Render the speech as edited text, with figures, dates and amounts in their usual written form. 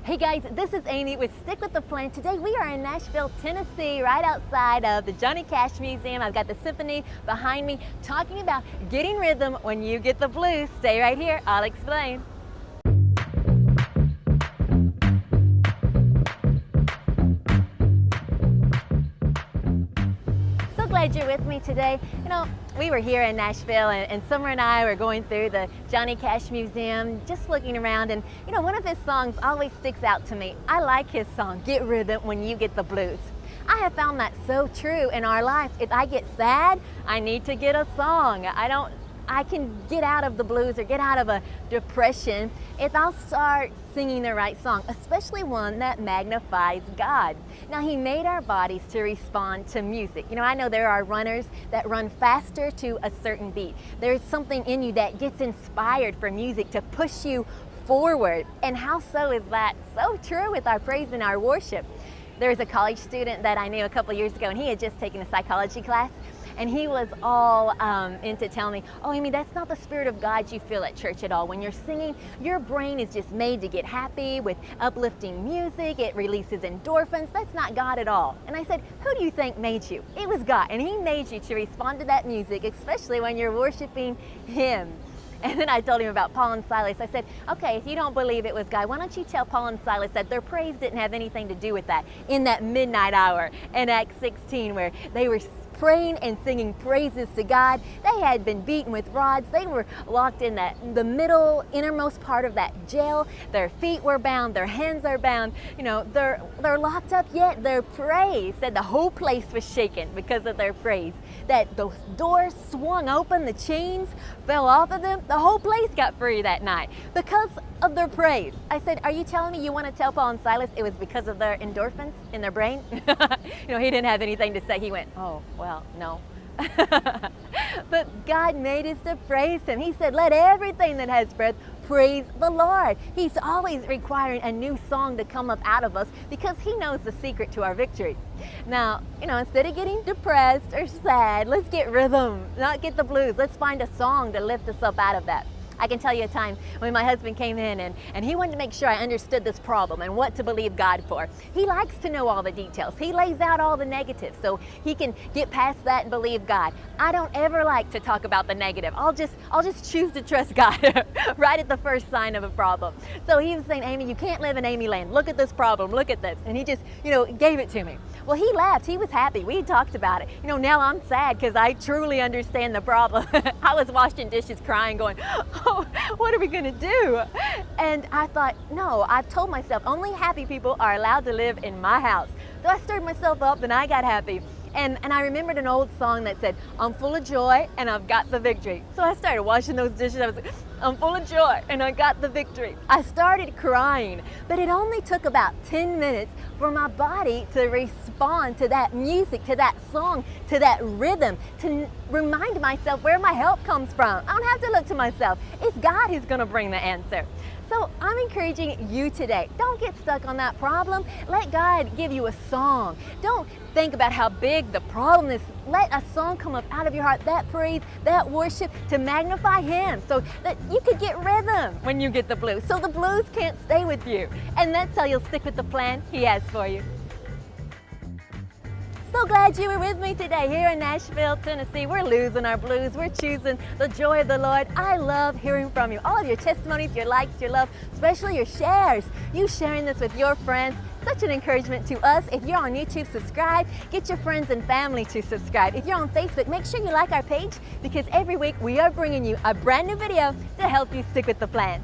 Hey guys, this is Amy with Stick with the Plan. Today we are in Nashville, Tennessee, right outside of the Johnny Cash Museum. I've got the symphony behind me talking about getting rhythm when you get the blues. Stay right here, I'll explain. So glad you're with me today. You know, we were here in Nashville and Summer and I were going through the Johnny Cash Museum, just looking around, and you know, one of his songs always sticks out to me. I like his song, Get Rhythm When You Get the Blues. I have found that so true in our life. If I get sad, I need to get a song. I can get out of the blues or get out of a depression if I'll start singing the right song, especially one that magnifies God. Now, He made our bodies to respond to music. You know, I know there are runners that run faster to a certain beat. There's something in you that gets inspired for music to push you forward. And how so is that so true with our praise and our worship? There was a college student that I knew a couple years ago, and he had just taken a psychology class. And he was all into telling me, oh, Amy, that's not the Spirit of God you feel at church at all. When you're singing, your brain is just made to get happy with uplifting music. It releases endorphins. That's not God at all. And I said, who do you think made you? It was God. And He made you to respond to that music, especially when you're worshiping Him. And then I told him about Paul and Silas. I said, okay, if you don't believe it was God, why don't you tell Paul and Silas that their praise didn't have anything to do with that in that midnight hour in Acts 16, where they were praying and singing praises to God. They had been beaten with rods. They were locked in the middle, innermost part of that jail. Their feet were bound. Their hands are bound. You know, they're locked up, yet their praise said the whole place was shaken because of their praise. That the doors swung open, the chains fell off of them. The whole place got free that night because of their praise. I said, are you telling me you want to tell Paul and Silas it was because of their endorphins in their brain? You know, he didn't have anything to say. He went, oh, well, no. But God made us to praise Him. He said, let everything that has breath praise the Lord. He's always requiring a new song to come up out of us because He knows the secret to our victory. Now, you know, instead of getting depressed or sad, let's get rhythm, not get the blues. Let's find a song to lift us up out of that. I can tell you a time when my husband came in and he wanted to make sure I understood this problem and what to believe God for. He likes to know all the details. He lays out all the negatives so he can get past that and believe God. I don't ever like to talk about the negative. I'll just choose to trust God right at the first sign of a problem. So he was saying, Amy, you can't live in Amy land. Look at this problem. Look at this. And he just, you know, gave it to me. Well, he laughed. He was happy. We talked about it. You know, now I'm sad because I truly understand the problem. I was washing dishes crying going, oh, what are we going to do? And I thought, no, I've told myself only happy people are allowed to live in my house. So I stirred myself up and I got happy. And I remembered an old song that said, I'm full of joy and I've got the victory. So I started washing those dishes. I was like, I'm full of joy and I got the victory. I started crying, but it only took about 10 minutes for my body to respond to that music, to that song, to that rhythm, to remind myself where my help comes from. I don't have to look to myself. It's God who's going to bring the answer. So I'm encouraging you today, don't get stuck on that problem. Let God give you a song. Don't think about how big the problem is. Let a song come up out of your heart, that praise, that worship, to magnify Him so that you could get rhythm when you get the blues. So the blues can't stay with you. And that's how you'll stick with the plan He has for you. So glad you were with me today here in Nashville, Tennessee. We're losing our blues. We're choosing the joy of the Lord. I love hearing from you. All of your testimonies, your likes, your love, especially your shares. You sharing this with your friends. Such an encouragement to us. If you're on YouTube, subscribe. Get your friends and family to subscribe. If you're on Facebook, make sure you like our page because every week we are bringing you a brand new video to help you stick with the plan.